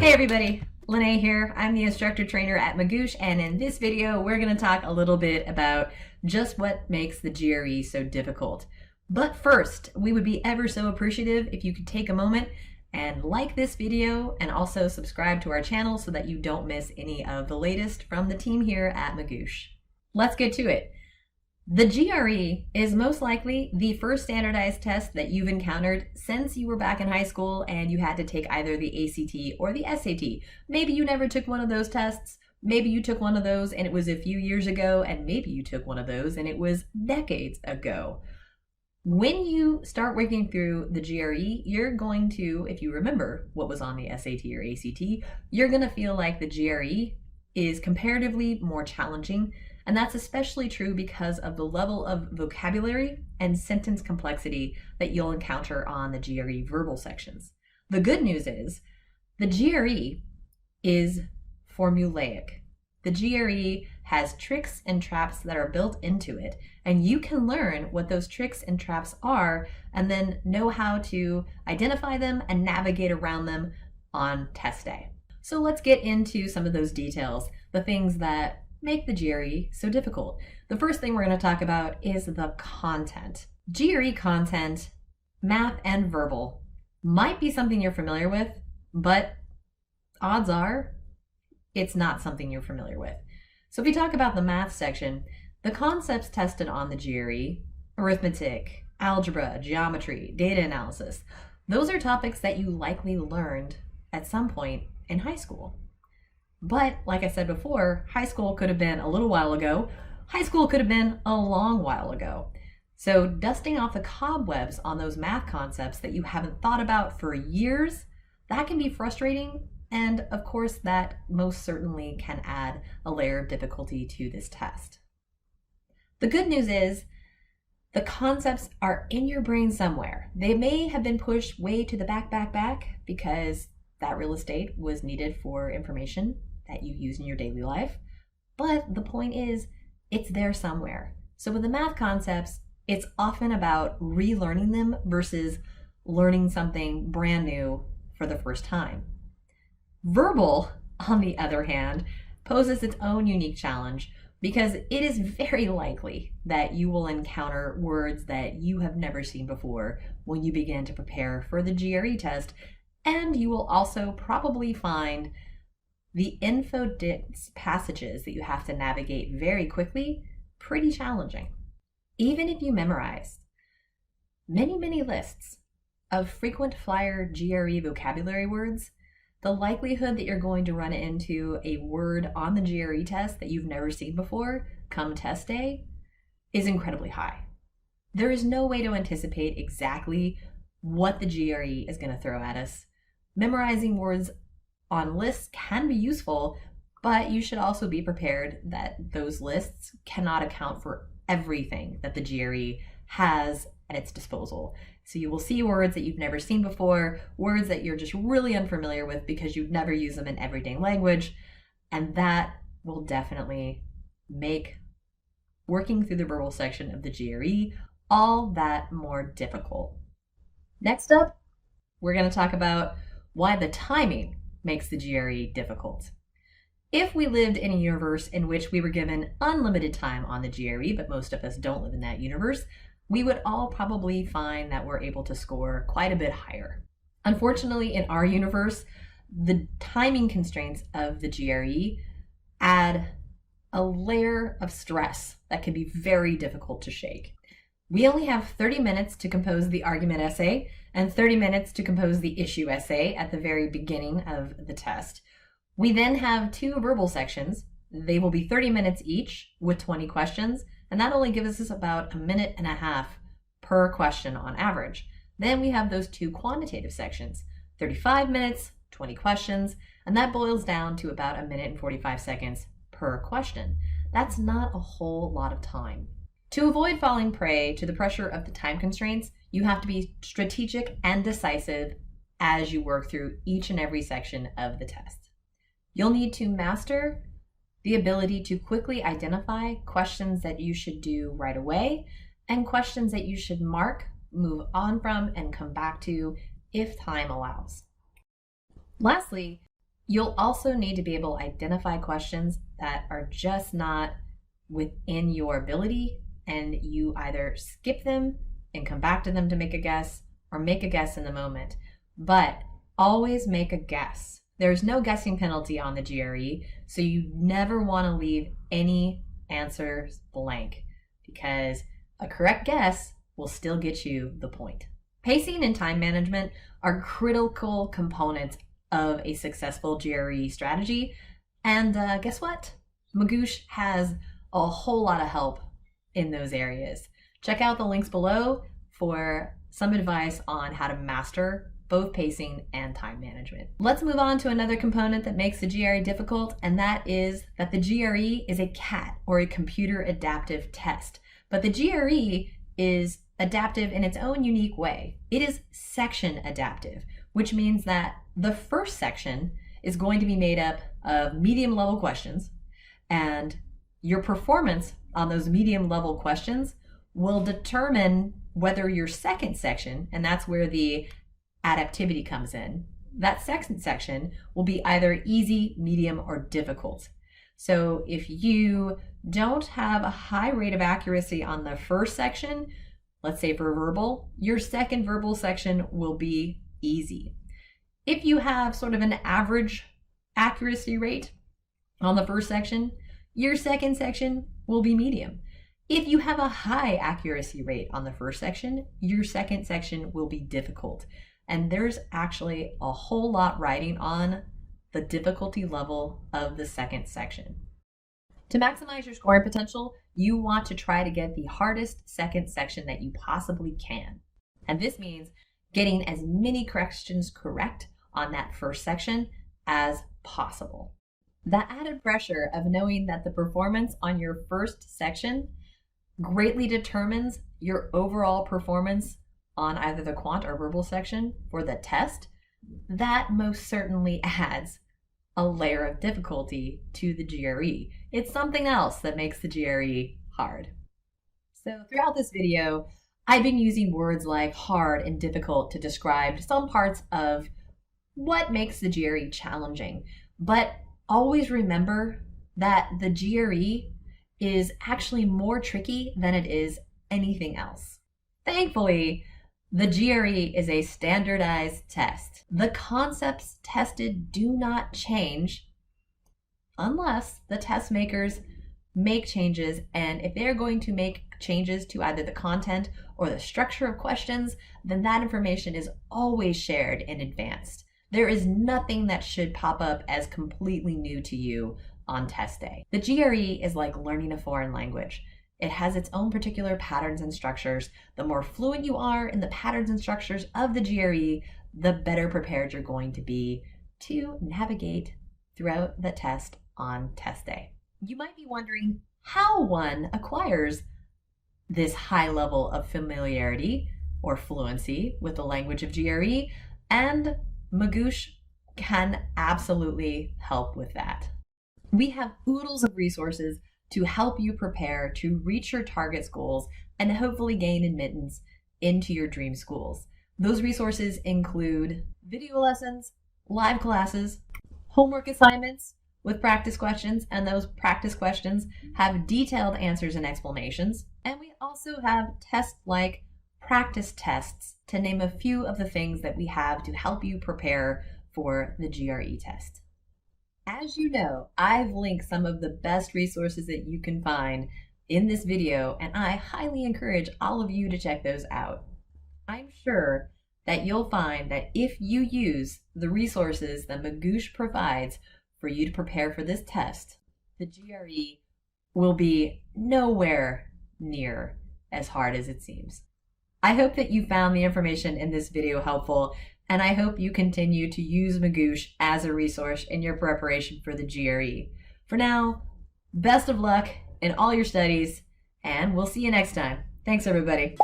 Hey everybody, Lene here. I'm the instructor trainer at Magoosh, and in this video we're going to talk a little bit about just what makes the GRE so difficult. But first, we would be ever so appreciative if you could take a moment and like this video and also subscribe to our channel so that you don't miss any of the latest from the team here at Magoosh. Let's get to it. The GRE is most likely the first standardized test that you've encountered since you were back in high school and you had to take either the ACT or the SAT. Maybe you never took one of those tests. Maybe you took one of those and it was a few years ago, and maybe you took one of those and it was decades ago. When you start working through the GRE, you're going to, if you remember what was on the SAT or ACT, you're going to feel like the GRE is comparatively more challenging. And that's especially true because of the level of vocabulary and sentence complexity that you'll encounter on the GRE verbal sections. The good news is the GRE is formulaic. The GRE has tricks and traps that are built into it, and you can learn what those tricks and traps are and then know how to identify them and navigate around them on test day. So let's get into some of those details, the things that make the GRE so difficult. The first thing we're going to talk about is the content. GRE content, math and verbal, might be something you're familiar with, but odds are it's not something you're familiar with. So if we talk about the math section, the concepts tested on the GRE, arithmetic, algebra, geometry, data analysis, those are topics that you likely learned at some point in high school. But like I said before, high school could have been a little while ago. High school could have been a long while ago. So dusting off the cobwebs on those math concepts that you haven't thought about for years, that can be frustrating. And of course, that most certainly can add a layer of difficulty to this test. The good news is the concepts are in your brain somewhere. They may have been pushed way to the back because that real estate was needed for information that you use in your daily life. But the point is, it's there somewhere. So with the math concepts, it's often about relearning them versus learning something brand new for the first time. Verbal, on the other hand, poses its own unique challenge because it is very likely that you will encounter words that you have never seen before when you begin to prepare for the GRE test. And you will also probably find the info-dense passages that you have to navigate very quickly pretty challenging. Even if you memorize many lists of frequent flyer GRE vocabulary words, the likelihood that you're going to run into a word on the GRE test that you've never seen before come test day is incredibly high. There is no way to anticipate exactly what the GRE is going to throw at us. Memorizing words on lists can be useful, but you should also be prepared that those lists cannot account for everything that the GRE has at its disposal. So you will see words that you've never seen before, words that you're just really unfamiliar with because you'd never use them in everyday language, and that will definitely make working through the verbal section of the GRE all that more difficult. Next up, we're going to talk about why the timing makes the GRE difficult. If we lived in a universe in which we were given unlimited time on the GRE, but most of us don't live in that universe, we would all probably find that we're able to score quite a bit higher. Unfortunately, in our universe, the timing constraints of the GRE add a layer of stress that can be very difficult to shake. We only have 30 minutes to compose the argument essay and 30 minutes to compose the issue essay at the very beginning of the test. We then have 2 verbal sections. They will be 30 minutes each with 20 questions, and that only gives us about a minute and a half per question on average. Then we have those 2 quantitative sections, 35 minutes, 20 questions, and that boils down to about a minute and 45 seconds per question. That's not a whole lot of time. To avoid falling prey to the pressure of the time constraints, you have to be strategic and decisive as you work through each and every section of the test. You'll need to master the ability to quickly identify questions that you should do right away and questions that you should mark, move on from, and come back to if time allows. Lastly, You'll also need to be able to identify questions that are just not within your ability, and you either skip them and come back to them to make a guess, or make a guess in the moment. But always make a guess. There's no guessing penalty on the GRE, so you never want to leave any answers blank, because a correct guess will still get you the point. Pacing and time management are critical components of a successful GRE strategy, and guess what? Magoosh has a whole lot of help in those areas. Check out the links below for some advice on how to master both pacing and time management. Let's move on to another component that makes the GRE difficult, and that is that the GRE is a CAT, or a computer adaptive test. But the GRE is adaptive in its own unique way. It is section adaptive, which means that the first section is going to be made up of medium level questions, and your performance on those medium level questions will determine whether your second section, and that's where the adaptivity comes in, that second section will be either easy, medium, or difficult. So if you don't have a high rate of accuracy on the first section, let's say for verbal, your second verbal section will be easy. If you have sort of an average accuracy rate on the first section, your second section will be medium. If you have a high accuracy rate on the first section, your second section will be difficult. And there's actually a whole lot riding on the difficulty level of the second section. To maximize your scoring potential, you want to try to get the hardest second section that you possibly can. And this means getting as many questions correct on that first section as possible. The added pressure of knowing that the performance on your first section greatly determines your overall performance on either the quant or verbal section for the test, that most certainly adds a layer of difficulty to the GRE. It's something else that makes the GRE hard. So throughout this video, I've been using words like hard and difficult to describe some parts of what makes the GRE challenging. But always remember that the GRE is actually more tricky than it is anything else. Thankfully, the GRE is a standardized test. The concepts tested do not change unless the test makers make changes, and if they're going to make changes to either the content or the structure of questions, then that information is always shared in advance. There is nothing that should pop up as completely new to you on test day. The GRE is like learning a foreign language. It has its own particular patterns and structures. The more fluent you are in the patterns and structures of the GRE, the better prepared you're going to be to navigate throughout the test on test day. You might be wondering how one acquires this high level of familiarity or fluency with the language of GRE, and Magoosh can absolutely help with that. We have oodles of resources to help you prepare to reach your target schools and hopefully gain admittance into your dream schools. Those resources include video lessons, live classes, homework assignments with practice questions, and those practice questions have detailed answers and explanations. And we also have tests-like practice tests, to name a few of the things that we have to help you prepare for the GRE test. As you know, I've linked some of the best resources that you can find in this video, and I highly encourage all of you to check those out. I'm sure that you'll find that if you use the resources that Magoosh provides for you to prepare for this test, the GRE will be nowhere near as hard as it seems. I hope that you found the information in this video helpful, and I hope you continue to use Magoosh as a resource in your preparation for the GRE. For now, best of luck in all your studies, and we'll see you next time. Thanks, everybody.